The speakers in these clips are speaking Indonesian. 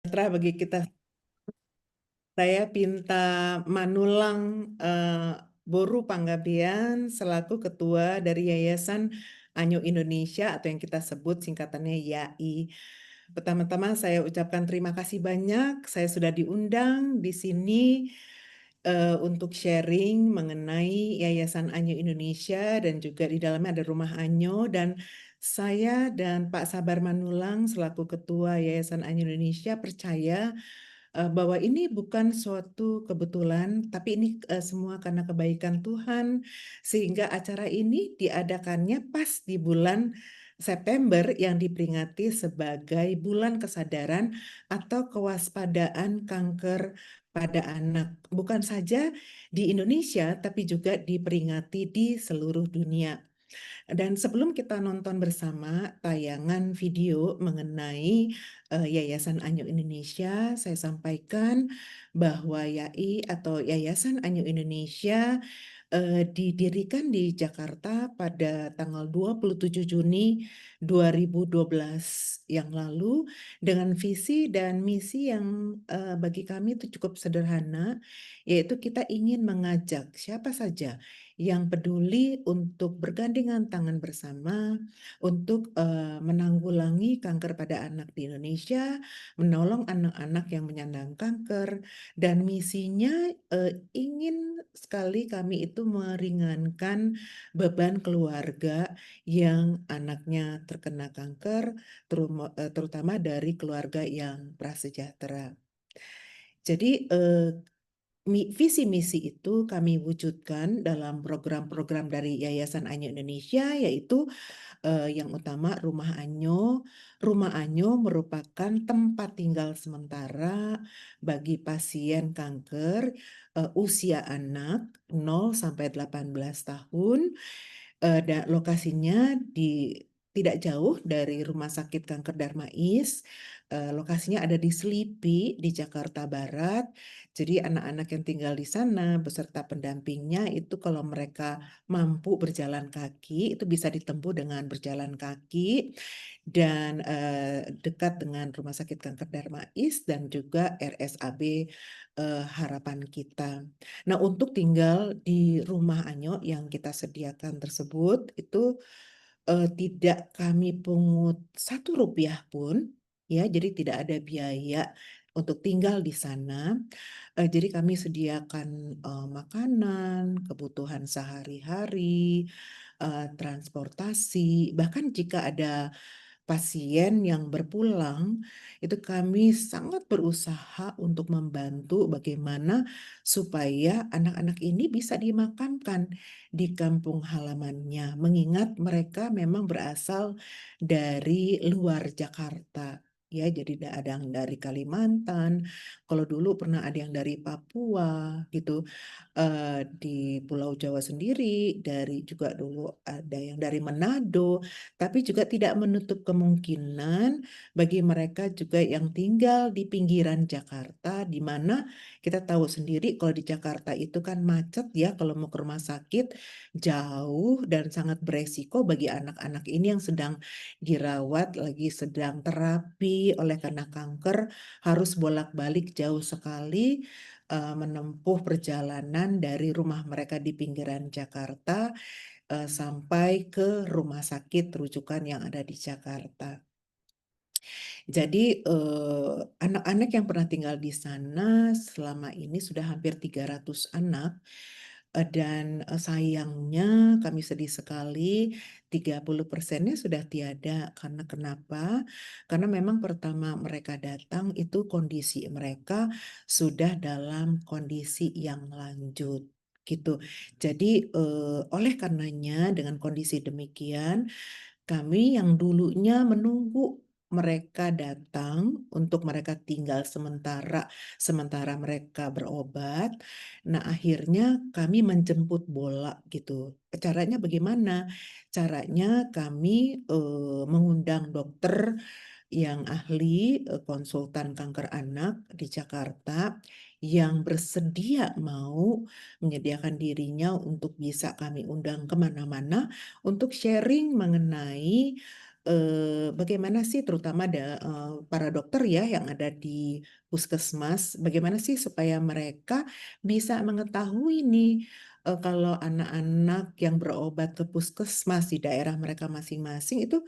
sejahtera bagi kita. Saya Pinta Manulang Boru Panggabean selaku Ketua dari Yayasan Anyo Indonesia atau yang kita sebut singkatannya YAI. Pertama-tama saya ucapkan terima kasih banyak. Saya sudah diundang di sini untuk sharing mengenai Yayasan Anyo Indonesia dan juga di dalamnya ada Rumah Anyo, dan saya dan Pak Sabar Manulang selaku Ketua Yayasan Anyo Indonesia percaya bahwa ini bukan suatu kebetulan, tapi ini semua karena kebaikan Tuhan, sehingga acara ini diadakannya pas di bulan September yang diperingati sebagai bulan kesadaran atau kewaspadaan kanker pada anak. Bukan saja di Indonesia, tapi juga diperingati di seluruh dunia. Dan sebelum kita nonton bersama tayangan video mengenai Yayasan Anyo Indonesia, saya sampaikan bahwa YAI atau Yayasan Anyo Indonesia didirikan di Jakarta pada tanggal 27 Juni 2012 yang lalu dengan visi dan misi yang bagi kami itu cukup sederhana, yaitu kita ingin mengajak siapa saja yang peduli untuk bergandengan tangan bersama untuk menanggulangi kanker pada anak di Indonesia, menolong anak-anak yang menyandang kanker, dan misinya ingin sekali kami itu meringankan beban keluarga yang anaknya terkena kanker, terutama dari keluarga yang prasejahtera. Jadi visi misi itu kami wujudkan dalam program-program dari Yayasan Anyo Indonesia, yaitu yang utama Rumah Anyo. Rumah Anyo merupakan tempat tinggal sementara bagi pasien kanker usia anak 0 sampai 18 tahun. Dan lokasinya tidak jauh dari Rumah Sakit Kanker Darmais. Lokasinya ada di Selipi di Jakarta Barat. Jadi anak-anak yang tinggal di sana beserta pendampingnya itu kalau mereka mampu berjalan kaki itu bisa ditempuh dengan berjalan kaki, dan dekat dengan Rumah Sakit Kanker Darmais dan juga RSAB Harapan Kita. Nah, untuk tinggal di Rumah Anyo yang kita sediakan tersebut itu tidak kami pungut Rp1 pun, ya. Jadi tidak ada biaya untuk tinggal di sana. Jadi kami sediakan makanan, kebutuhan sehari-hari, transportasi, bahkan jika ada pasien yang berpulang, itu kami sangat berusaha untuk membantu bagaimana supaya anak-anak ini bisa dimakamkan di kampung halamannya, mengingat mereka memang berasal dari luar Jakarta. Ya, jadi ada yang dari Kalimantan, kalau dulu pernah ada yang dari Papua gitu, di Pulau Jawa sendiri, dari juga dulu ada yang dari Manado, tapi juga tidak menutup kemungkinan bagi mereka juga yang tinggal di pinggiran Jakarta, di mana kita tahu sendiri kalau di Jakarta itu kan macet ya, kalau mau ke rumah sakit jauh dan sangat beresiko bagi anak-anak ini yang sedang dirawat, lagi sedang terapi oleh karena kanker, harus bolak-balik jauh sekali menempuh perjalanan dari rumah mereka di pinggiran Jakarta sampai ke rumah sakit rujukan yang ada di Jakarta. Jadi anak-anak yang pernah tinggal di sana selama ini sudah hampir 300 anak, dan sayangnya kami sedih sekali 30%-nya sudah tiada. Karena kenapa? Karena memang pertama mereka datang itu kondisi mereka sudah dalam kondisi yang lanjut gitu. Jadi oleh karenanya dengan kondisi demikian kami yang dulunya menunggu mereka datang untuk mereka tinggal sementara mereka berobat. Nah, akhirnya kami menjemput bola gitu. Caranya bagaimana? Caranya kami mengundang dokter yang ahli konsultan kanker anak di Jakarta yang bersedia mau menyediakan dirinya untuk bisa kami undang kemana-mana untuk sharing mengenai bagaimana sih terutama para dokter ya yang ada di puskesmas, bagaimana sih supaya mereka bisa mengetahui nih kalau anak-anak yang berobat ke puskesmas di daerah mereka masing-masing itu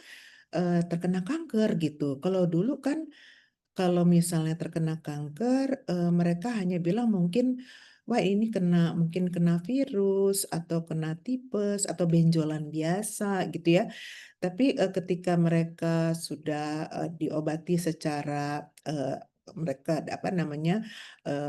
terkena kanker gitu. Kalau dulu kan kalau misalnya terkena kanker, mereka hanya bilang mungkin, wah ini mungkin kena virus atau kena tipes atau benjolan biasa gitu ya. Tapi ketika mereka sudah diobati secara mereka apa namanya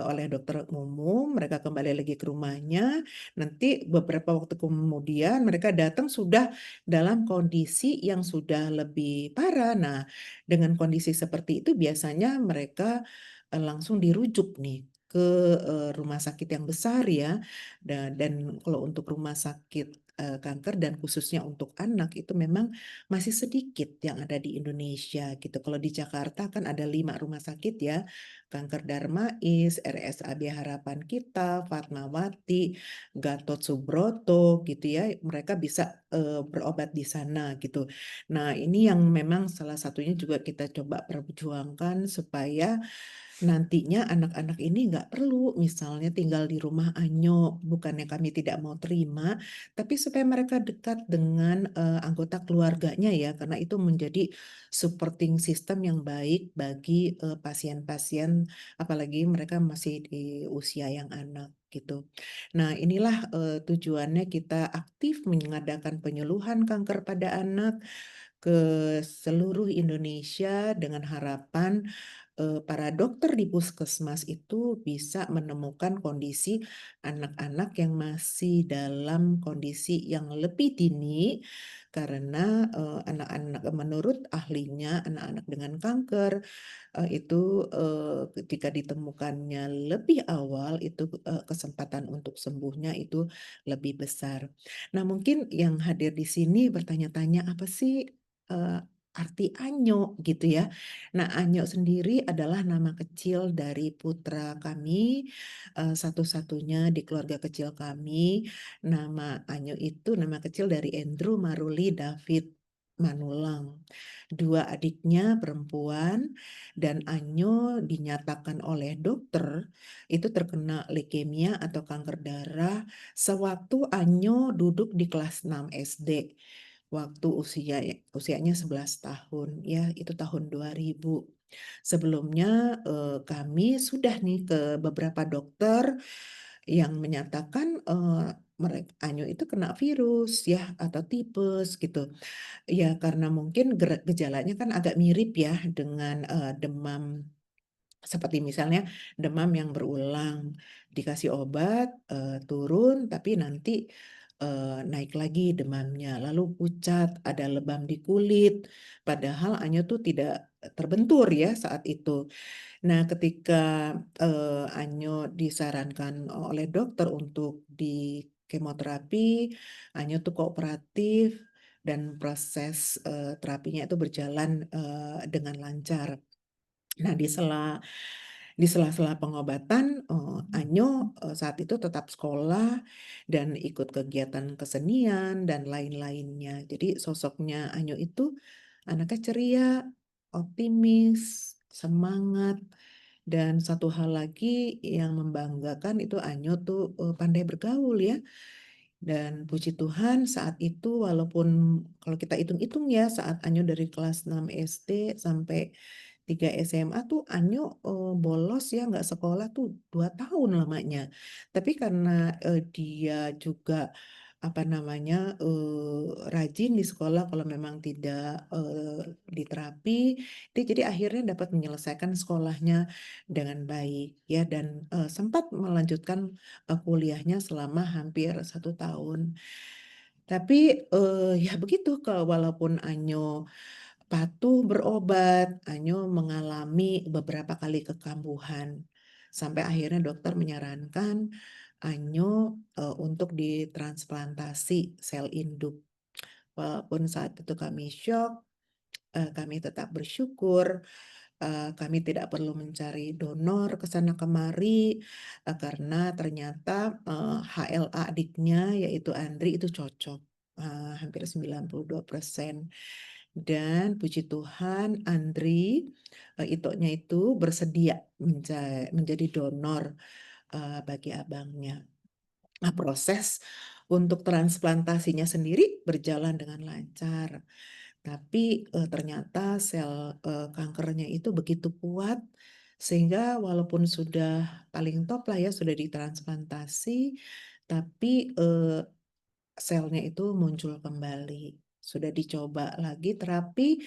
oleh dokter umum, mereka kembali lagi ke rumahnya. Nanti beberapa waktu kemudian mereka datang sudah dalam kondisi yang sudah lebih parah. Nah, dengan kondisi seperti itu biasanya mereka langsung dirujuk nih ke rumah sakit yang besar ya. Dan kalau untuk rumah sakit kanker dan khususnya untuk anak itu memang masih sedikit yang ada di Indonesia gitu. Kalau di Jakarta kan ada 5 rumah sakit ya, Kanker Darmais, RSAD Harapan Kita, Fatmawati, Gatot Subroto gitu ya. Mereka bisa berobat di sana gitu. Nah, ini yang memang salah satunya juga kita coba perjuangkan supaya nantinya anak-anak ini nggak perlu misalnya tinggal di rumah Anyo, bukannya kami tidak mau terima, tapi supaya mereka dekat dengan anggota keluarganya ya, karena itu menjadi supporting system yang baik bagi pasien-pasien, apalagi mereka masih di usia yang anak gitu. Nah, inilah tujuannya kita aktif mengadakan penyuluhan kanker pada anak ke seluruh Indonesia dengan harapan para dokter di puskesmas itu bisa menemukan kondisi anak-anak yang masih dalam kondisi yang lebih dini karena anak-anak menurut ahlinya anak-anak dengan kanker itu ketika ditemukannya lebih awal itu kesempatan untuk sembuhnya itu lebih besar. Nah, mungkin yang hadir di sini bertanya-tanya apa sih arti Anyo gitu ya. Nah, Anyo sendiri adalah nama kecil dari putra kami, satu-satunya di keluarga kecil kami. Nama Anyo itu nama kecil dari Andrew Maruli David Manulang. Dua adiknya perempuan dan Anyo dinyatakan oleh dokter itu terkena leukemia atau kanker darah sewaktu Anyo duduk di kelas 6 SD waktu usianya 11 tahun ya itu tahun 2000. Sebelumnya kami sudah nih ke beberapa dokter yang menyatakan mereka Anyo itu kena virus ya atau tipes gitu. Ya karena mungkin gejalanya kan agak mirip ya dengan demam seperti misalnya demam yang berulang, dikasih obat, turun, tapi nanti naik lagi demamnya, lalu pucat, ada lebam di kulit, padahal Anyo tuh tidak terbentur ya saat itu. Nah, ketika Anyo disarankan oleh dokter untuk di kemoterapi, Anyo tuh kooperatif dan proses terapinya itu berjalan dengan lancar. Nah, di sela-sela pengobatan, Anyo saat itu tetap sekolah dan ikut kegiatan kesenian dan lain-lainnya. Jadi sosoknya Anyo itu anaknya ceria, optimis, semangat, dan satu hal lagi yang membanggakan itu Anyo tuh pandai bergaul ya. Dan puji Tuhan saat itu walaupun kalau kita hitung-hitung ya saat Anyo dari kelas 6 SD sampai 3 SMA tuh Anyo bolos ya nggak sekolah tuh 2 tahun lamanya. Tapi karena dia juga apa namanya rajin di sekolah kalau memang tidak diterapi, dia jadi akhirnya dapat menyelesaikan sekolahnya dengan baik ya dan sempat melanjutkan kuliahnya selama hampir 1 tahun. Tapi ya begitu walaupun Anyo patuh berobat, Anyo mengalami beberapa kali kekambuhan. Sampai akhirnya dokter menyarankan Anyo untuk ditransplantasi sel induk. Walaupun saat itu kami shock, kami tetap bersyukur kami tidak perlu mencari donor ke sana kemari karena ternyata HLA adiknya yaitu Andri itu cocok hampir 92%. Dan puji Tuhan Andri, Itonya itu bersedia menjadi donor bagi abangnya. Nah, proses untuk transplantasinya sendiri berjalan dengan lancar. Tapi ternyata sel kankernya itu begitu kuat sehingga walaupun sudah paling top lah ya sudah ditransplantasi, tapi selnya itu muncul kembali. Sudah dicoba lagi terapi,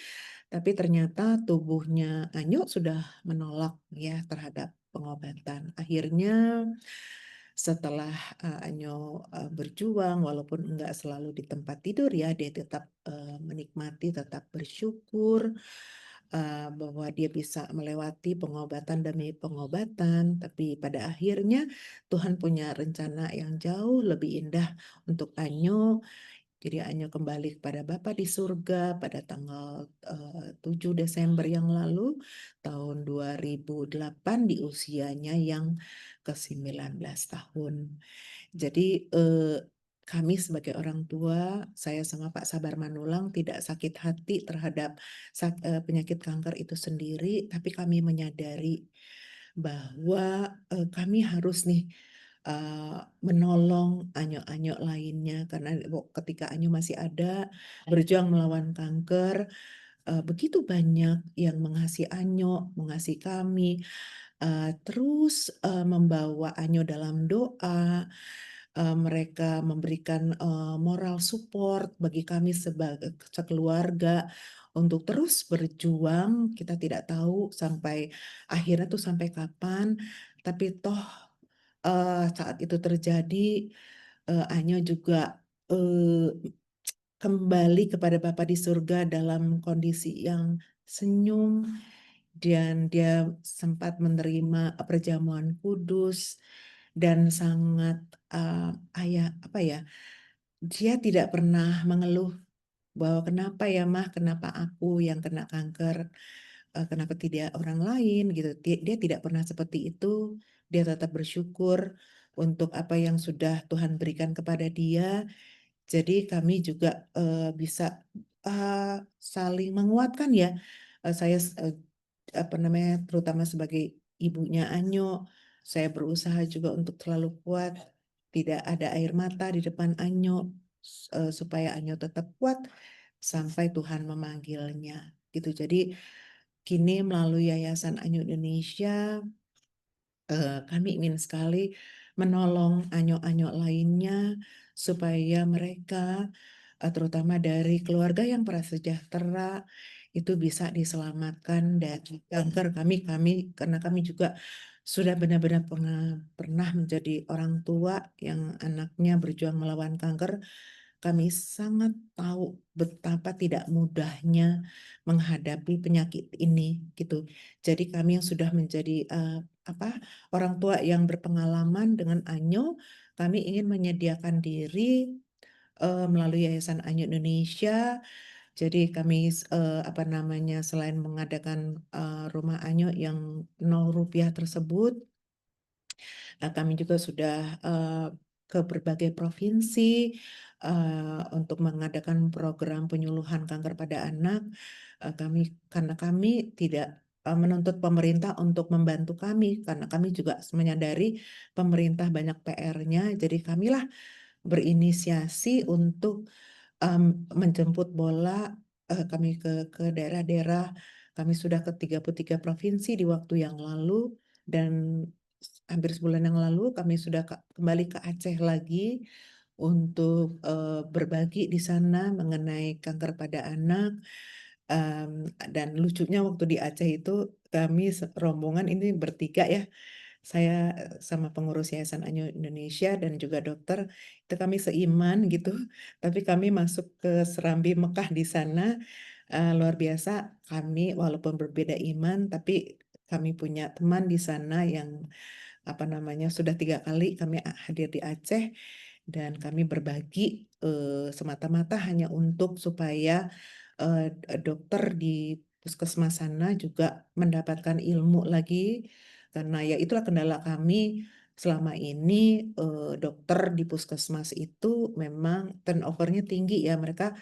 tapi ternyata tubuhnya Anyu sudah menolak ya terhadap pengobatan. Akhirnya setelah Anyo berjuang, walaupun enggak selalu di tempat tidur ya, dia tetap menikmati, tetap bersyukur bahwa dia bisa melewati pengobatan demi pengobatan. Tapi pada akhirnya Tuhan punya rencana yang jauh lebih indah untuk Anyo. Jadi Anyo kembali kepada Bapa di surga pada tanggal 7 Desember yang lalu, tahun 2008 di usianya yang ke-19 tahun. Jadi kami sebagai orang tua, saya sama Pak Sabar Manulang tidak sakit hati terhadap penyakit kanker itu sendiri, tapi kami menyadari bahwa kami harus nih menolong Anyo-Anyo lainnya karena ketika Anyo masih ada berjuang melawan kanker, begitu banyak yang mengasihi Anyo, mengasihi kami, terus membawa Anyo dalam doa. Mereka memberikan moral support bagi kami sebagai sekeluarga untuk terus berjuang. Kita tidak tahu sampai akhirnya tuh sampai kapan, tapi toh saat itu terjadi, Anyo juga kembali kepada Bapa di surga dalam kondisi yang senyum, dan dia sempat menerima perjamuan kudus dan sangat apa ya, dia tidak pernah mengeluh bahwa kenapa ya Mah, kenapa aku yang kena kanker, kenapa tidak orang lain gitu. Dia tidak pernah seperti itu. Dia tetap bersyukur untuk apa yang sudah Tuhan berikan kepada dia. Jadi kami juga bisa saling menguatkan ya. Saya apa namanya, terutama sebagai ibunya Anyo, saya berusaha juga untuk selalu kuat, tidak ada air mata di depan Anyo, supaya Anyo tetap kuat sampai Tuhan memanggilnya. Gitu. Jadi kini melalui Yayasan Anyo Indonesia, kami ingin sekali menolong Anyo-Anyo lainnya supaya mereka, terutama dari keluarga yang prasejahtera, itu bisa diselamatkan dari kanker. Karena kami juga sudah benar-benar pernah menjadi orang tua yang anaknya berjuang melawan kanker. Kami sangat tahu betapa tidak mudahnya menghadapi penyakit ini gitu. Jadi kami yang sudah menjadi orang tua yang berpengalaman dengan Anyo, kami ingin menyediakan diri melalui Yayasan Anyo Indonesia. Jadi kami apa namanya, selain mengadakan rumah Anyo yang 0 rupiah tersebut, kami juga sudah ke berbagai provinsi untuk mengadakan program penyuluhan kanker pada anak. Karena kami tidak menuntut pemerintah untuk membantu kami, karena kami juga menyadari pemerintah banyak PR-nya. Jadi kamilah berinisiasi untuk menjemput bola. Kami ke daerah-daerah. Kami sudah ke 33 provinsi di waktu yang lalu, dan hampir sebulan yang lalu kami sudah kembali ke Aceh lagi untuk berbagi di sana mengenai kanker pada anak. Dan lucunya waktu di Aceh itu kami rombongan ini bertiga ya, saya sama pengurus Yayasan Anyo Indonesia dan juga dokter, itu kami seiman gitu, tapi kami masuk ke Serambi Mekah di sana. Luar biasa, kami walaupun berbeda iman, tapi kami punya teman di sana yang apa namanya, sudah 3 kali kami hadir di Aceh, dan kami berbagi semata-mata hanya untuk supaya dokter di puskesmas sana juga mendapatkan ilmu lagi, karena ya itulah kendala kami selama ini. Dokter di puskesmas itu memang turnovernya tinggi ya, mereka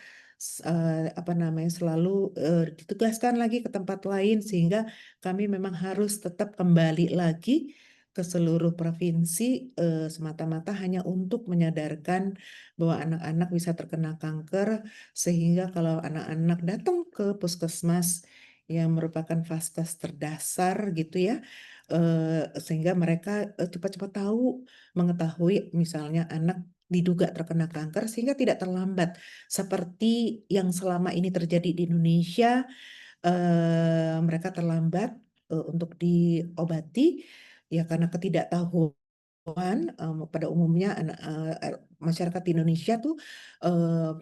apa namanya, selalu ditugaskan lagi ke tempat lain, sehingga kami memang harus tetap kembali lagi ke seluruh provinsi semata-mata hanya untuk menyadarkan bahwa anak-anak bisa terkena kanker, sehingga kalau anak-anak datang ke puskesmas yang merupakan vaskes terdasar gitu ya, sehingga mereka cepat-cepat tahu, mengetahui misalnya anak diduga terkena kanker, sehingga tidak terlambat seperti yang selama ini terjadi di Indonesia. Mereka terlambat untuk diobati ya karena ketidaktahuan. Pada umumnya masyarakat di Indonesia tuh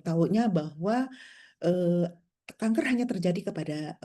taunya bahwa eh, kanker hanya terjadi kepada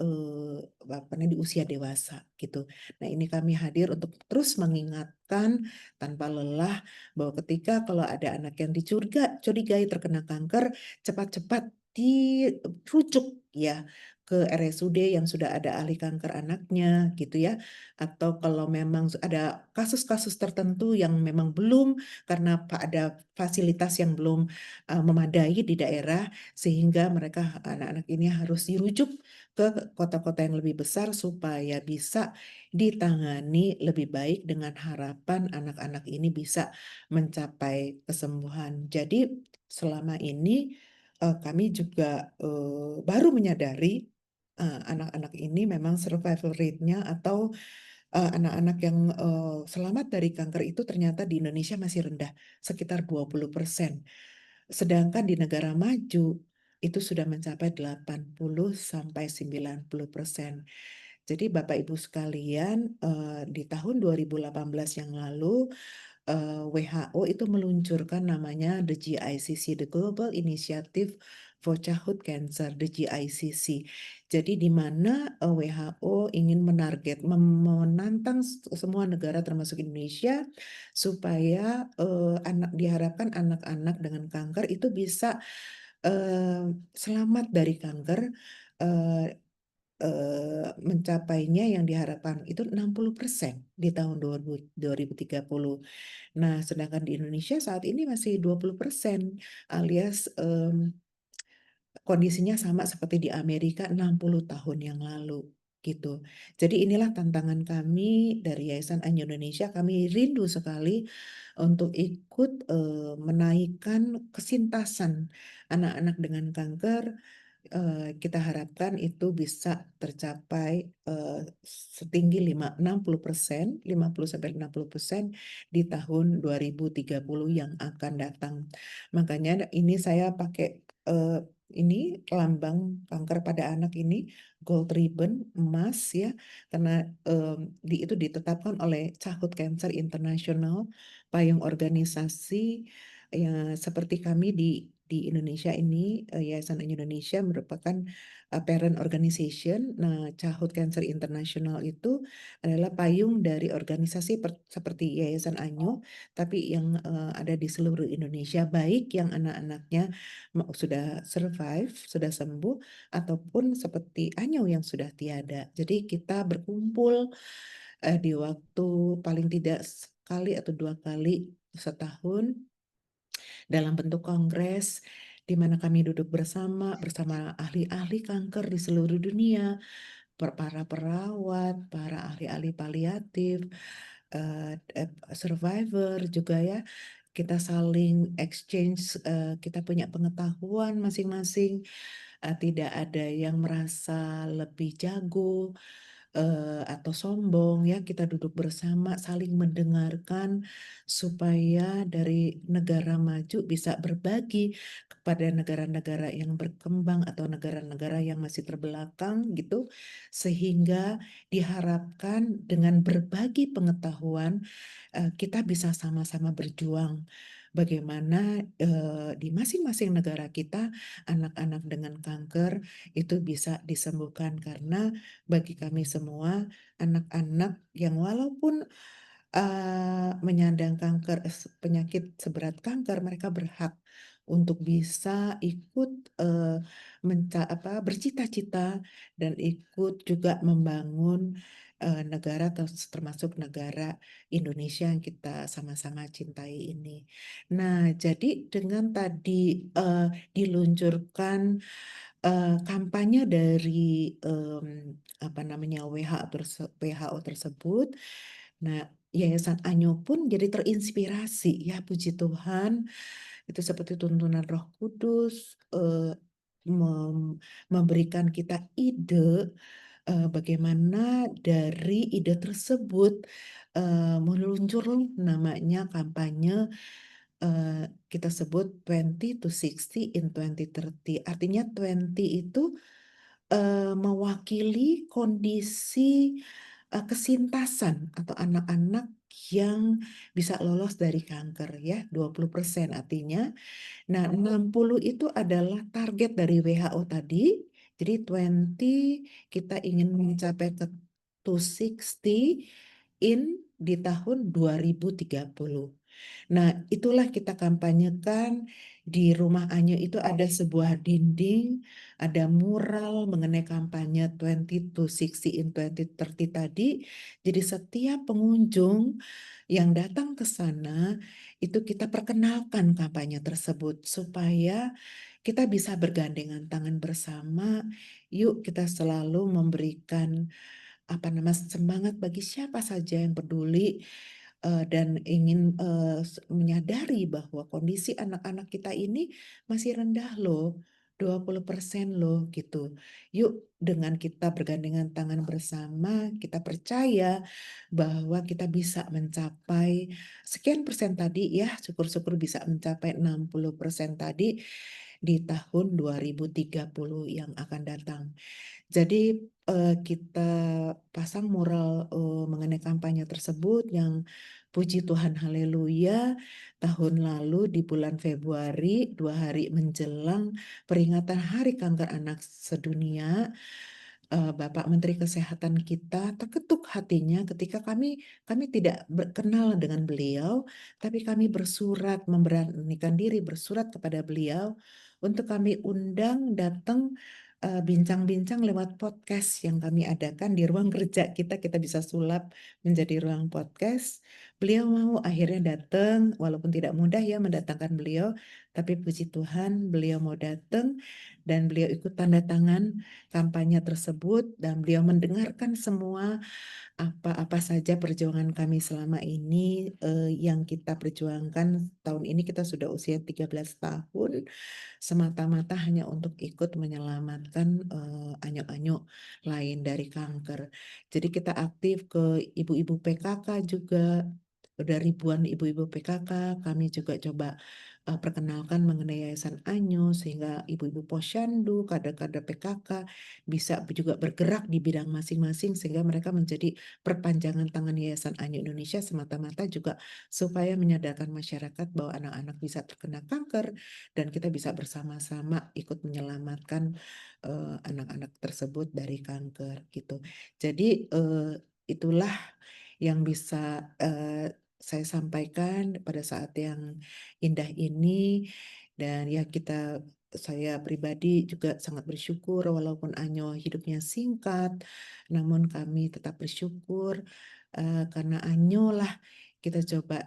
apa namanya, di usia dewasa gitu. Nah, ini kami hadir untuk terus mengingatkan tanpa lelah bahwa ketika kalau ada anak yang dicurigai terkena kanker, cepat-cepat dirujuk ya ke RSUD yang sudah ada ahli kanker anaknya gitu ya. Atau kalau memang ada kasus-kasus tertentu yang memang belum, karena ada fasilitas yang belum memadai di daerah, sehingga mereka anak-anak ini harus dirujuk ke kota-kota yang lebih besar supaya bisa ditangani lebih baik, dengan harapan anak-anak ini bisa mencapai kesembuhan. Jadi selama ini kami juga baru menyadari anak-anak ini memang survival rate-nya atau anak-anak yang selamat dari kanker itu ternyata di Indonesia masih rendah, sekitar 20%. Sedangkan di negara maju itu sudah mencapai 80 sampai 90%. Jadi Bapak Ibu sekalian, di tahun 2018 yang lalu WHO itu meluncurkan namanya the GICC, the Global Initiative for Childhood Cancer, the GICC. Jadi di mana WHO ingin menantang semua negara termasuk Indonesia supaya diharapkan anak-anak dengan kanker itu bisa selamat dari kanker, eh, mencapainya yang diharapkan itu 60% di tahun 2030. Nah, sedangkan di Indonesia saat ini masih 20%, alias kondisinya sama seperti di Amerika 60 tahun yang lalu gitu. Jadi inilah tantangan kami dari Yayasan Anyo Indonesia. Kami rindu sekali untuk ikut menaikkan kesintasan anak-anak dengan kanker. Kita harapkan itu bisa tercapai setinggi 60%, 50 sampai 60% di tahun 2030 yang akan datang. Makanya ini saya pakai ini lambang kanker pada anak ini, gold ribbon, emas ya, karena itu ditetapkan oleh Childhood Cancer International, payung organisasi ya seperti kami di Indonesia ini. Yayasan Indonesia merupakan parent organization. Nah, Childhood Cancer International itu adalah payung dari organisasi seperti Yayasan Anyo, tapi yang ada di seluruh Indonesia, baik yang anak-anaknya sudah survive, sudah sembuh, ataupun seperti Anyo yang sudah tiada. Jadi kita berkumpul di waktu paling tidak sekali atau 2 kali setahun dalam bentuk kongres, di mana kami duduk bersama ahli-ahli kanker di seluruh dunia, para perawat, para ahli-ahli paliatif, survivor juga ya. Kita saling exchange, kita punya pengetahuan masing-masing, tidak ada yang merasa lebih jago atau sombong ya. Kita duduk bersama saling mendengarkan supaya dari negara maju bisa berbagi kepada negara-negara yang berkembang atau negara-negara yang masih terbelakang gitu, sehingga diharapkan dengan berbagi pengetahuan kita bisa sama-sama berjuang bagaimana di masing-masing negara kita anak-anak dengan kanker itu bisa disembuhkan. Karena bagi kami semua, anak-anak yang walaupun menyandang kanker, penyakit seberat kanker, mereka berhak untuk bisa ikut bercita-cita dan ikut juga membangun negara termasuk negara Indonesia yang kita sama-sama cintai ini. Nah, jadi dengan tadi diluncurkan kampanye dari apa namanya WHO tersebut, nah Yayasan Anyo pun jadi terinspirasi ya, puji Tuhan, itu seperti tuntunan Roh Kudus memberikan kita ide bagaimana dari ide tersebut meluncur namanya kampanye kita sebut 20 to 60 in 2030. Artinya 20 itu mewakili kondisi kesintasan atau anak-anak yang bisa lolos dari kanker ya, 20% artinya. Nah, 60 itu adalah target dari WHO tadi. Jadi 20 kita ingin mencapai ke 260 di tahun 2030. Nah, itulah kita kampanyekan di Rumah Anyo itu ada sebuah dinding, ada mural mengenai kampanye 20 to 60 in 2030 tadi. Jadi setiap pengunjung yang datang ke sana itu kita perkenalkan kampanye tersebut supaya kita bisa bergandengan tangan bersama. Yuk kita selalu memberikan semangat bagi siapa saja yang peduli dan ingin menyadari bahwa kondisi anak-anak kita ini masih rendah loh, 20% loh gitu. Yuk dengan kita bergandengan tangan bersama, kita percaya bahwa kita bisa mencapai sekian persen tadi ya, syukur-syukur bisa mencapai 60% tadi di tahun 2030 yang akan datang. Jadi kita pasang mural mengenai kampanye tersebut yang puji Tuhan haleluya tahun lalu di bulan Februari 2 hari menjelang peringatan Hari Kanker Anak Sedunia, Bapak Menteri Kesehatan kita terketuk hatinya ketika kami tidak kenal dengan beliau, tapi kami bersurat, memberanikan diri bersurat kepada beliau untuk kami undang datang bincang-bincang lewat podcast yang kami adakan di ruang kerja kita bisa sulap menjadi ruang podcast. Beliau mau akhirnya datang, walaupun tidak mudah ya mendatangkan beliau, tapi puji Tuhan beliau mau datang dan beliau ikut tanda tangan kampanye tersebut dan beliau mendengarkan semua apa-apa saja perjuangan kami selama ini yang kita perjuangkan. Tahun ini kita sudah usia 13 tahun semata-mata hanya untuk ikut menyelamatkan anyo-anyo lain dari kanker. Jadi kita aktif ke ibu-ibu PKK juga, udah ribuan ibu-ibu PKK, kami juga coba perkenalkan mengenai Yayasan Anyo sehingga ibu-ibu posyandu, kader-kader PKK bisa juga bergerak di bidang masing-masing sehingga mereka menjadi perpanjangan tangan Yayasan Anyo Indonesia semata-mata juga supaya menyadarkan masyarakat bahwa anak-anak bisa terkena kanker dan kita bisa bersama-sama ikut menyelamatkan anak-anak tersebut dari kanker gitu. Jadi itulah yang bisa saya sampaikan pada saat yang indah ini dan ya saya pribadi juga sangat bersyukur walaupun Anyo hidupnya singkat, namun kami tetap bersyukur karena Anyo lah kita coba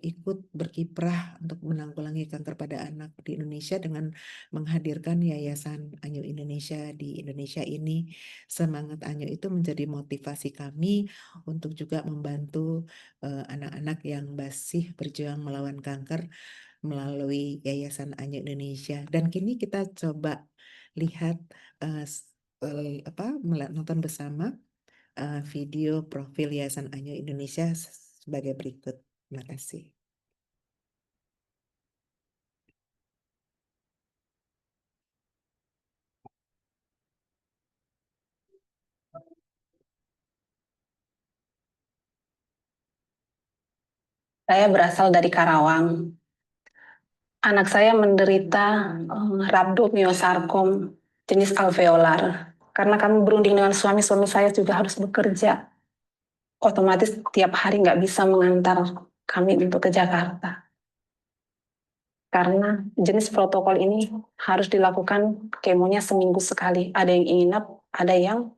ikut berkiprah untuk menanggulangi kanker pada anak di Indonesia dengan menghadirkan Yayasan Anyo Indonesia di Indonesia ini. Semangat Anyo itu menjadi motivasi kami untuk juga membantu anak-anak yang masih berjuang melawan kanker melalui Yayasan Anyo Indonesia. Dan kini kita coba lihat nonton bersama video profil Yayasan Anyo Indonesia sebagai berikut. Terima kasih. Saya berasal dari Karawang. Anak saya menderita rhabdomyosarkom jenis alveolar. Karena kami berunding dengan suami saya juga harus bekerja. Otomatis tiap hari nggak bisa mengantar kami untuk ke Jakarta. Karena jenis protokol ini harus dilakukan kemonya seminggu sekali. Ada yang inap, ada yang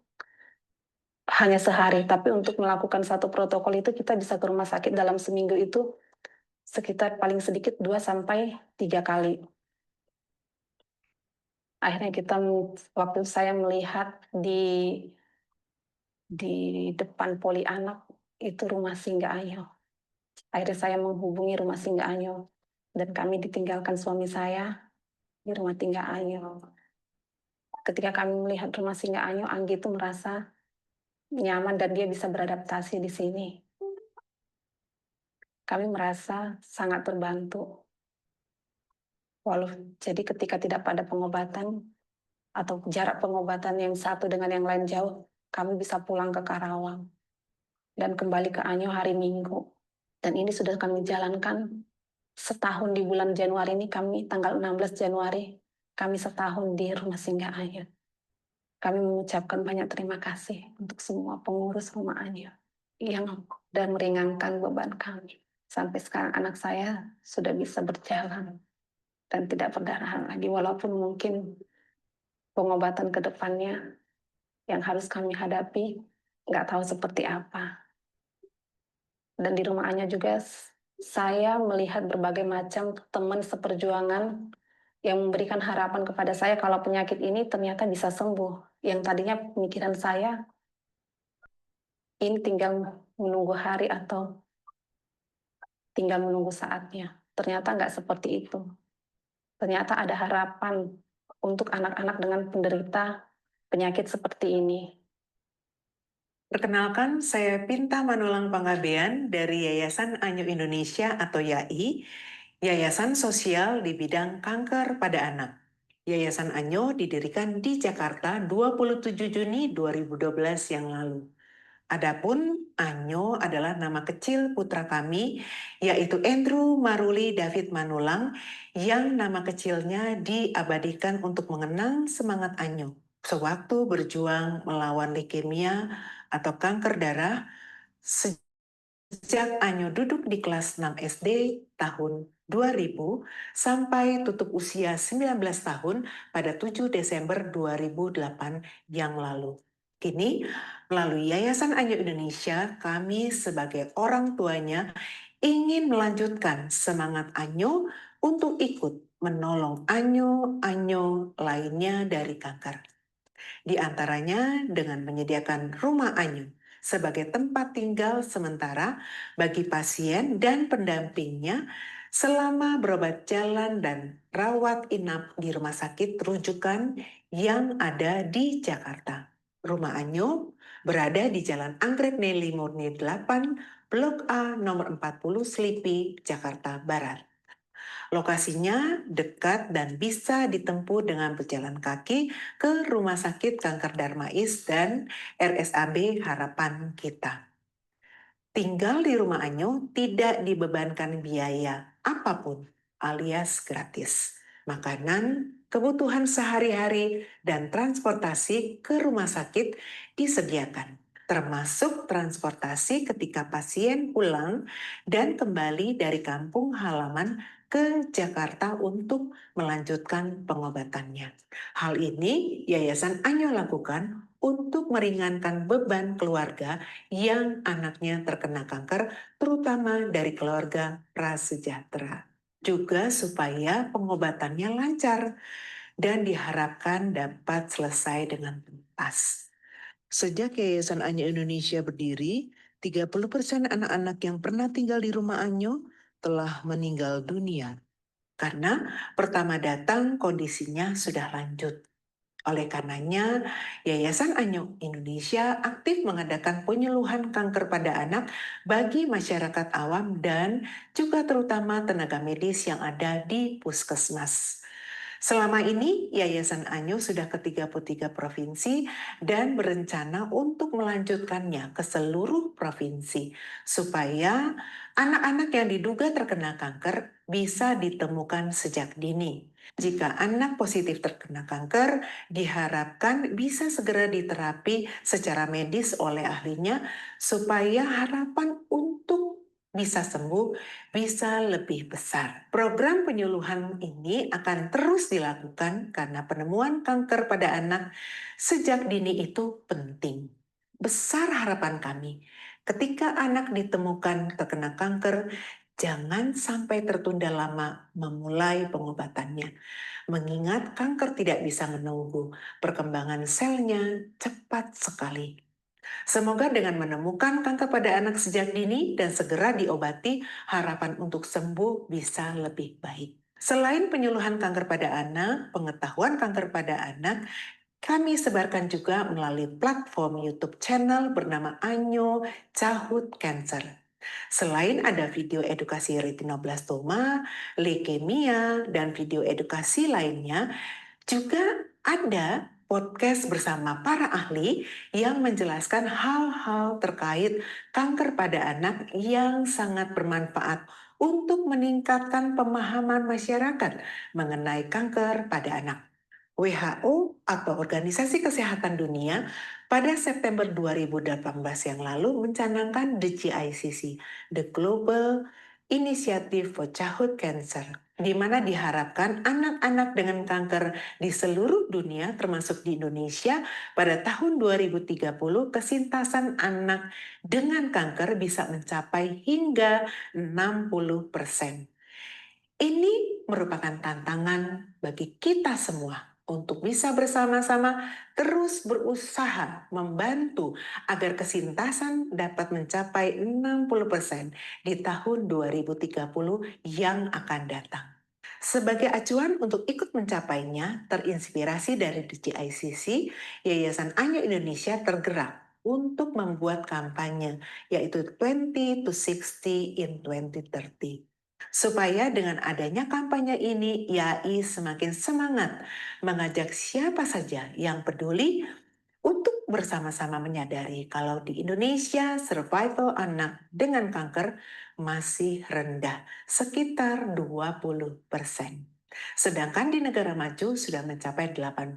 hanya sehari, tapi untuk melakukan satu protokol itu kita bisa ke rumah sakit dalam seminggu itu sekitar paling sedikit 2 sampai 3 kali. Akhirnya waktu saya melihat di depan Poli Anak itu rumah singgah Ayo. Akhirnya saya menghubungi rumah singgah Ayo dan kami ditinggalkan suami saya di rumah singgah Ayo. Ketika kami melihat rumah singgah Ayo, Anggi itu merasa nyaman dan dia bisa beradaptasi di sini. Kami merasa sangat terbantu. Jadi ketika tidak pada pengobatan atau jarak pengobatan yang satu dengan yang lain jauh, kami bisa pulang ke Karawang dan kembali ke Anyo hari Minggu. Dan ini sudah kami jalankan setahun di bulan Januari ini, kami tanggal 16 Januari, kami setahun di rumah singgah Anyo. Kami mengucapkan banyak terima kasih untuk semua pengurus rumah Anyo yang sudah meringankan beban kami. Sampai sekarang anak saya sudah bisa berjalan dan tidak perdarahan lagi, walaupun mungkin pengobatan ke depannya yang harus kami hadapi nggak tahu seperti apa. Dan di rumah Anya juga saya melihat berbagai macam teman seperjuangan yang memberikan harapan kepada saya kalau penyakit ini ternyata bisa sembuh. Yang tadinya pemikiran saya ini tinggal menunggu hari atau tinggal menunggu saatnya. Ternyata nggak seperti itu. Ternyata ada harapan untuk anak-anak dengan penderita penyakit seperti ini. Perkenalkan, saya Pinta Manulang Panggabean dari Yayasan Anyo Indonesia atau YAI, Yayasan Sosial di bidang kanker pada anak. Yayasan Anyo didirikan di Jakarta 27 Juni 2012 yang lalu. Adapun Anyo adalah nama kecil putra kami, yaitu Andrew Maruli David Manulang, yang nama kecilnya diabadikan untuk mengenang semangat Anyo sewaktu berjuang melawan leukemia atau kanker darah sejak Anyo duduk di kelas 6 SD tahun 2000 sampai tutup usia 19 tahun pada 7 Desember 2008 yang lalu. Kini, melalui Yayasan Anyo Indonesia, kami sebagai orang tuanya ingin melanjutkan semangat Anyo untuk ikut menolong Anyo lainnya dari kanker. Di antaranya dengan menyediakan rumah Anyo sebagai tempat tinggal sementara bagi pasien dan pendampingnya selama berobat jalan dan rawat inap di rumah sakit rujukan yang ada di Jakarta. Rumah Anyo berada di Jalan Anggrek Neli Murni 8, Blok A nomor 40 Slipi, Jakarta Barat. Lokasinya dekat dan bisa ditempuh dengan berjalan kaki ke Rumah Sakit Kanker Darmais dan RSAB Harapan Kita. Tinggal di rumah Anyo tidak dibebankan biaya apapun alias gratis. Makanan, kebutuhan sehari-hari, dan transportasi ke rumah sakit disediakan, termasuk transportasi ketika pasien pulang dan kembali dari kampung halaman ke Jakarta untuk melanjutkan pengobatannya. Hal ini Yayasan Anyo lakukan untuk meringankan beban keluarga yang anaknya terkena kanker, terutama dari keluarga prasejahtera. Juga supaya pengobatannya lancar dan diharapkan dapat selesai dengan tuntas. Sejak Yayasan Anyo Indonesia berdiri, 30% anak-anak yang pernah tinggal di rumah Anyo telah meninggal dunia. Karena pertama datang kondisinya sudah lanjut. Oleh karenanya, Yayasan Anyo Indonesia aktif mengadakan penyuluhan kanker pada anak bagi masyarakat awam dan juga terutama tenaga medis yang ada di puskesmas. Selama ini, Yayasan Anyo sudah ke 33 provinsi dan berencana untuk melanjutkannya ke seluruh provinsi supaya anak-anak yang diduga terkena kanker bisa ditemukan sejak dini. Jika anak positif terkena kanker, diharapkan bisa segera diterapi secara medis oleh ahlinya supaya harapan untuk bisa sembuh bisa lebih besar. Program penyuluhan ini akan terus dilakukan karena penemuan kanker pada anak sejak dini itu penting. besar harapan kami. Ketika anak ditemukan terkena kanker, jangan sampai tertunda lama memulai pengobatannya. Mengingat kanker tidak bisa menunggu, perkembangan selnya cepat sekali. Semoga dengan menemukan kanker pada anak sejak dini dan segera diobati, harapan untuk sembuh bisa lebih baik. Selain penyuluhan kanker pada anak, pengetahuan kanker pada anak, kami sebarkan juga melalui platform YouTube channel bernama Anyo Childhood Cancer. Selain ada video edukasi retinoblastoma, leukemia, dan video edukasi lainnya, juga ada podcast bersama para ahli yang menjelaskan hal-hal terkait kanker pada anak yang sangat bermanfaat untuk meningkatkan pemahaman masyarakat mengenai kanker pada anak. WHO atau Organisasi Kesehatan Dunia pada September 2018 yang lalu mencanangkan the GICC, the Global Initiative for Childhood Cancer, di mana diharapkan anak-anak dengan kanker di seluruh dunia termasuk di Indonesia pada tahun 2030 kesintasan anak dengan kanker bisa mencapai hingga 60%. Ini merupakan tantangan bagi kita semua untuk bisa bersama-sama terus berusaha membantu agar kesintasan dapat mencapai 60% di tahun 2030 yang akan datang. Sebagai acuan untuk ikut mencapainya, terinspirasi dari DCICC, Yayasan Anyo Indonesia tergerak untuk membuat kampanye, yaitu 20 to 60 in 2030. Supaya dengan adanya kampanye ini, YAI semakin semangat mengajak siapa saja yang peduli untuk bersama-sama menyadari kalau di Indonesia survival anak dengan kanker masih rendah, sekitar 20%. Sedangkan di negara maju sudah mencapai 80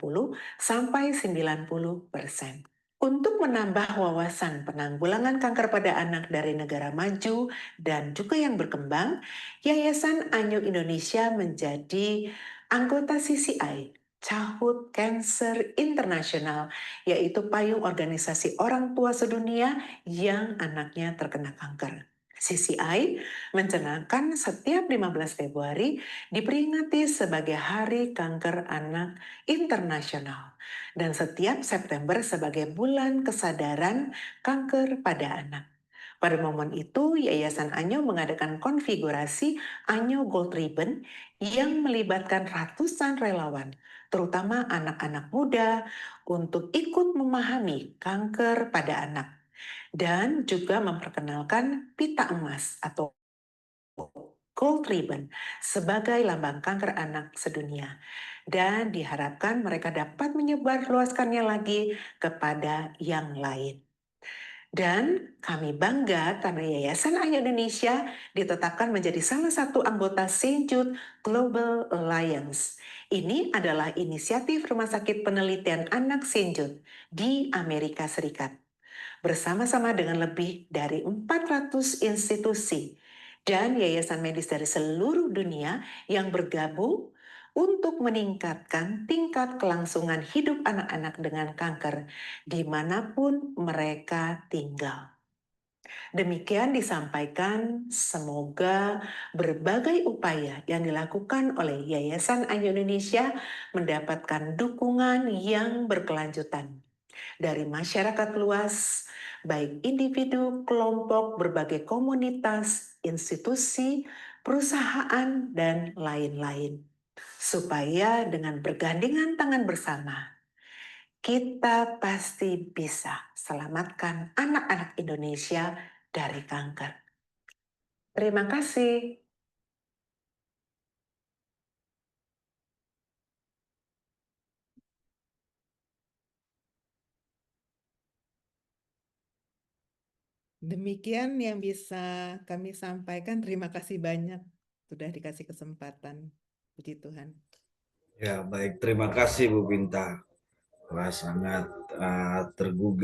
sampai 90%. Untuk menambah wawasan penanggulangan kanker pada anak dari negara maju dan juga yang berkembang, Yayasan Anyo Indonesia menjadi anggota CCI, Childhood Cancer International, yaitu payung organisasi orang tua sedunia yang anaknya terkena kanker. CCI mencanangkan setiap 15 Februari diperingati sebagai Hari Kanker Anak Internasional dan setiap September sebagai bulan kesadaran kanker pada anak. Pada momen itu, Yayasan Anyo mengadakan konfigurasi Anyo Gold Ribbon yang melibatkan ratusan relawan, terutama anak-anak muda, untuk ikut memahami kanker pada anak dan juga memperkenalkan pita emas atau Gold Ribbon sebagai lambang kanker anak sedunia. Dan diharapkan mereka dapat menyebarluaskannya lagi kepada yang lain. Dan kami bangga karena Yayasan Anyo Indonesia ditetapkan menjadi salah satu anggota St. Jude Global Alliance. Ini adalah inisiatif Rumah Sakit Penelitian Anak St. Jude di Amerika Serikat. Bersama-sama dengan lebih dari 400 institusi dan yayasan medis dari seluruh dunia yang bergabung untuk meningkatkan tingkat kelangsungan hidup anak-anak dengan kanker dimanapun mereka tinggal. Demikian disampaikan, semoga berbagai upaya yang dilakukan oleh Yayasan Anyo Indonesia mendapatkan dukungan yang berkelanjutan dari masyarakat luas, baik individu, kelompok, berbagai komunitas, institusi, perusahaan, dan lain-lain. Supaya dengan bergandengan tangan bersama, kita pasti bisa selamatkan anak-anak Indonesia dari kanker. Terima kasih. Demikian yang bisa kami sampaikan. Terima kasih banyak sudah dikasih kesempatan. Puji Tuhan. Ya, baik. Terima kasih Bu Binta. Wah, sangat tergugah.